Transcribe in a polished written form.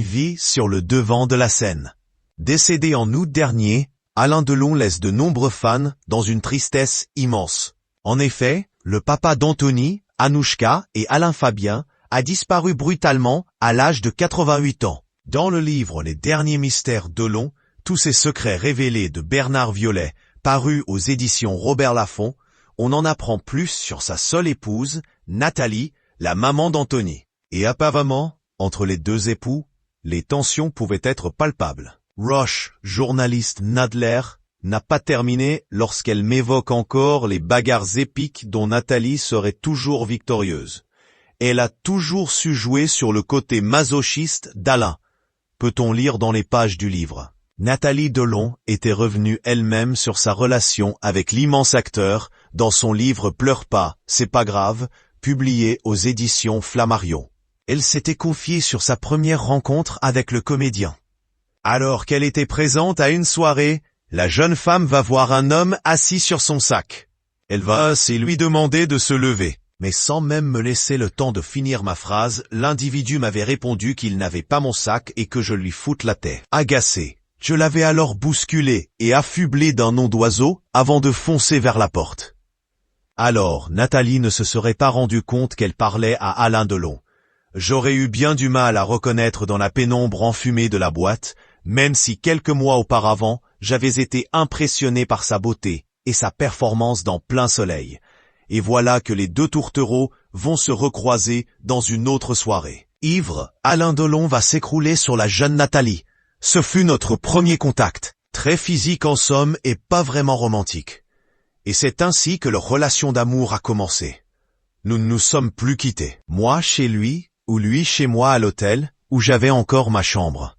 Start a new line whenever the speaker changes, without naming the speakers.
vie sur le devant de la scène. Décédé en août dernier, Alain Delon laisse de nombreux fans dans une tristesse immense. En effet, le papa d'Anthony, Anouchka et Alain Fabien a disparu brutalement à l'âge de 88 ans. Dans le livre Les derniers mystères Delon, tous ces secrets révélés de Bernard Violet, paru aux éditions Robert Laffont, on en apprend plus sur sa seule épouse, Nathalie, la maman d'Anthony. Et apparemment, entre les deux époux, les tensions pouvaient être palpables. Roche, journaliste Nadler, n'a pas terminé lorsqu'elle m'évoque encore les bagarres épiques dont Nathalie serait toujours victorieuse. Elle a toujours su jouer sur le côté masochiste d'Alain, peut-on lire dans les pages du livre. Nathalie Delon était revenue elle-même sur sa relation avec l'immense acteur dans son livre Pleure pas, c'est pas grave, publié aux éditions Flammarion. Elle s'était confiée sur sa première rencontre avec le comédien. Alors qu'elle était présente à une soirée, la jeune femme va voir un homme assis sur son sac. Elle va lui demander de se lever. Mais sans même me laisser le temps de finir ma phrase, l'individu m'avait répondu qu'il n'avait pas mon sac et que je lui foute la tête. Agacé, je l'avais alors bousculé et affublé d'un nom d'oiseau avant de foncer vers la porte. Alors, Nathalie ne se serait pas rendue compte qu'elle parlait à Alain Delon. J'aurais eu bien du mal à reconnaître dans la pénombre enfumée de la boîte, même si quelques mois auparavant, j'avais été impressionné par sa beauté et sa performance dans Plein Soleil. Et voilà que les deux tourtereaux vont se recroiser dans une autre soirée. Ivre, Alain Delon va s'écrouler sur la jeune Nathalie. Ce fut notre premier contact. Très physique en somme et pas vraiment romantique. Et c'est ainsi que leur relation d'amour a commencé. Nous ne nous sommes plus quittés. Moi chez lui, ou lui chez moi à l'hôtel, où j'avais encore ma chambre.